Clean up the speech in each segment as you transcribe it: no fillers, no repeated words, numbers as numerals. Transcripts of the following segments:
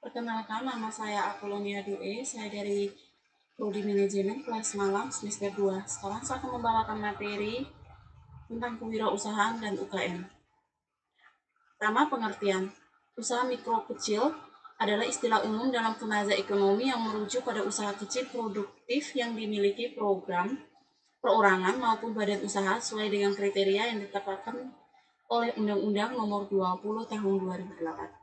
Perkenalkan, nama saya Apolonia Due, saya dari Prodi Manajemen kelas malam semester 2. Sekarang saya akan membawakan materi tentang kewirausahaan dan UKM. Pertama, pengertian. Usaha mikro kecil adalah istilah umum dalam tenaga ekonomi yang merujuk pada usaha kecil produktif yang dimiliki program, perorangan maupun badan usaha sesuai dengan kriteria yang ditetapkan oleh Undang-Undang Nomor 20 Tahun 2008.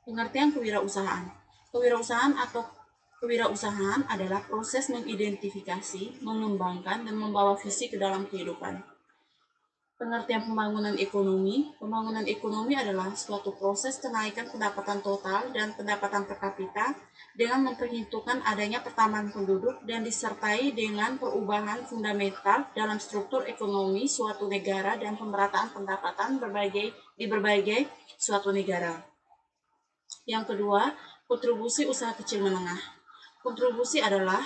Pengertian kewirausahaan. Kewirausahaan adalah proses mengidentifikasi, mengembangkan, dan membawa visi ke dalam kehidupan. Pengertian pembangunan ekonomi. Pembangunan ekonomi adalah suatu proses kenaikan pendapatan total dan pendapatan per kapita dengan memperhitungkan adanya pertambahan penduduk dan disertai dengan perubahan fundamental dalam struktur ekonomi suatu negara dan pemerataan pendapatan di berbagai suatu negara. Yang kedua, kontribusi usaha kecil menengah. Kontribusi adalah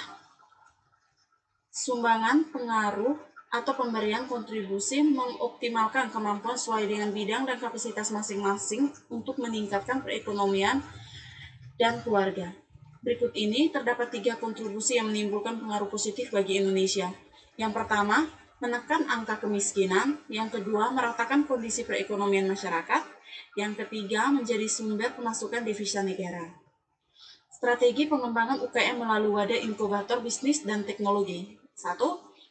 sumbangan, pengaruh, atau pemberian kontribusi mengoptimalkan kemampuan sesuai dengan bidang dan kapasitas masing-masing untuk meningkatkan perekonomian dan keluarga. Berikut ini terdapat 3 kontribusi yang menimbulkan pengaruh positif bagi Indonesia. Yang pertama, menekan angka kemiskinan. Yang kedua, meratakan kondisi perekonomian masyarakat. Yang ketiga, menjadi sumber pemasukan devisa negara. Strategi pengembangan UKM melalui wadah inkubator bisnis dan teknologi. 1.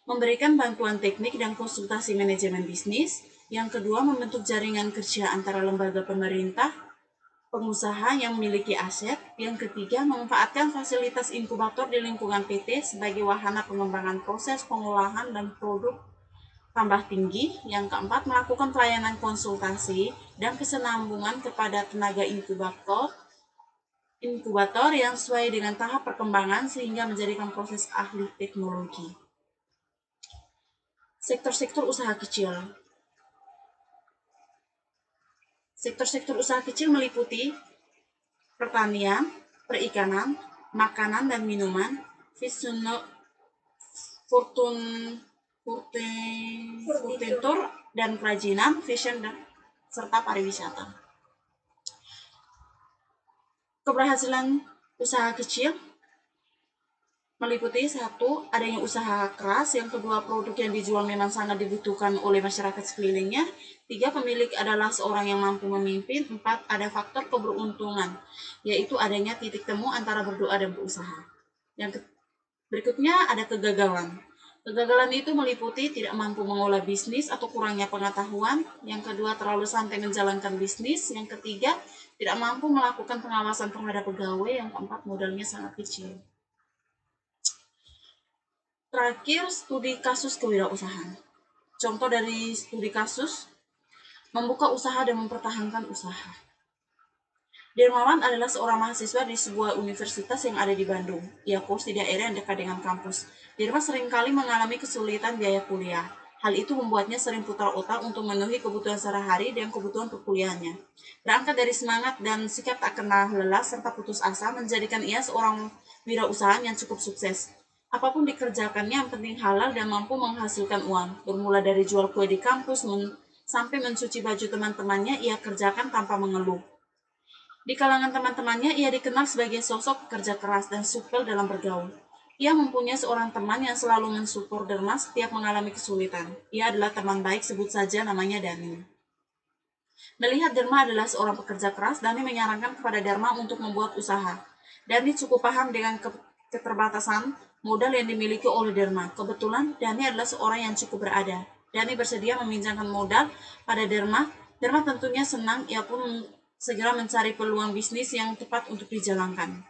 Memberikan bantuan teknik dan konsultasi manajemen bisnis. Yang kedua, membentuk jaringan kerja antara lembaga pemerintah, pengusaha yang memiliki aset. Yang ketiga, memanfaatkan fasilitas inkubator di lingkungan PT sebagai wahana pengembangan proses pengolahan dan produk tambah tinggi. Yang keempat, melakukan pelayanan konsultasi dan kesinambungan kepada tenaga inkubator yang sesuai dengan tahap perkembangan sehingga menjadikan proses ahli teknologi. Sektor-sektor usaha kecil. Sektor-sektor usaha kecil meliputi pertanian, perikanan, makanan dan minuman, furnitur dan kerajinan, fashion, serta pariwisata. Keberhasilan usaha kecil meliputi 1. Adanya usaha keras. Yang kedua, produk yang dijual memang sangat dibutuhkan oleh masyarakat sekelilingnya. 3. Pemilik adalah seorang yang mampu memimpin. 4. Ada faktor keberuntungan, yaitu adanya titik temu antara berdoa dan berusaha. Yang berikutnya ada kegagalan. Kegagalan itu meliputi tidak mampu mengolah bisnis atau kurangnya pengetahuan. Yang kedua, terlalu santai menjalankan bisnis. Yang ketiga, tidak mampu melakukan pengawasan terhadap pegawai. Yang keempat, modalnya sangat kecil. Terakhir, studi kasus kewirausahaan. Contoh dari studi kasus, membuka usaha dan mempertahankan usaha. Dermawan adalah seorang mahasiswa di sebuah universitas yang ada di Bandung. Ia kos di daerah yang dekat dengan kampus. Derma seringkali mengalami kesulitan biaya kuliah. Hal itu membuatnya sering putar otak untuk memenuhi kebutuhan sehari-hari dan kebutuhan perkuliahannya. Berangkat dari semangat dan sikap tak kenal lelah serta putus asa menjadikan ia seorang wirausahaan yang cukup sukses. Apapun dikerjakannya yang penting halal dan mampu menghasilkan uang. Bermula dari jual kue di kampus sampai mencuci baju teman-temannya ia kerjakan tanpa mengeluh. Di kalangan teman-temannya, ia dikenal sebagai sosok pekerja keras dan supel dalam bergaul. Ia mempunyai seorang teman yang selalu mensupport Derma setiap mengalami kesulitan. Ia adalah teman baik, sebut saja namanya Dani. Melihat Derma adalah seorang pekerja keras, Dani menyarankan kepada Derma untuk membuat usaha. Dani cukup paham dengan keterbatasan modal yang dimiliki oleh Derma. Kebetulan, Dani adalah seorang yang cukup berada. Dani bersedia meminjamkan modal pada Derma. Derma tentunya senang, ia pun segera mencari peluang bisnis yang tepat untuk dijalankan.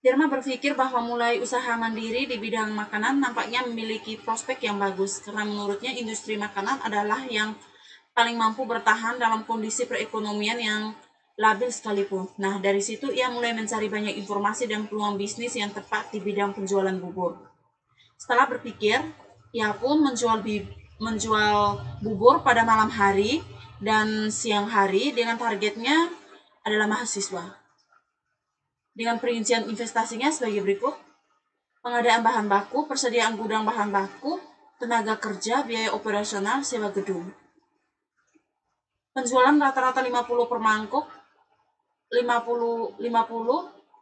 Derma berpikir bahwa mulai usaha mandiri di bidang makanan nampaknya memiliki prospek yang bagus, karena menurutnya industri makanan adalah yang paling mampu bertahan dalam kondisi perekonomian yang labil sekalipun. Nah, dari situ ia mulai mencari banyak informasi dan peluang bisnis yang tepat di bidang penjualan bubur. Setelah berpikir, ia pun menjual bubur pada malam hari dan siang hari dengan targetnya adalah mahasiswa. Dengan perincian investasinya sebagai berikut: pengadaan bahan baku, persediaan gudang bahan baku, tenaga kerja, biaya operasional, sewa gedung. Penjualan rata-rata 50 per mangkok, 50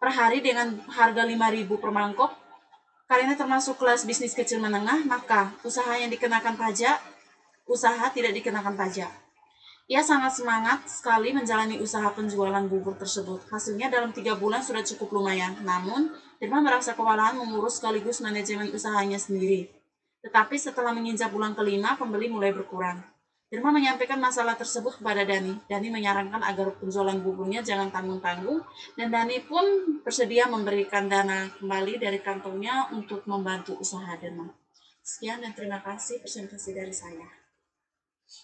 per hari dengan harga 5.000 per mangkok. Karena termasuk kelas bisnis kecil menengah, maka usaha yang dikenakan pajak, usaha tidak dikenakan pajak. Ia sangat semangat sekali menjalani usaha penjualan bubur tersebut. Hasilnya dalam 3 bulan sudah cukup lumayan. Namun, Firman merasa kewalahan mengurus sekaligus manajemen usahanya sendiri. Tetapi setelah menginjak bulan kelima, pembeli mulai berkurang. Firman menyampaikan masalah tersebut kepada Dani. Dani menyarankan agar penjualan buburnya jangan tanggung-tanggung, dan Dani pun bersedia memberikan dana kembali dari kantongnya untuk membantu usaha Firman. Sekian dan terima kasih presentasi dari saya.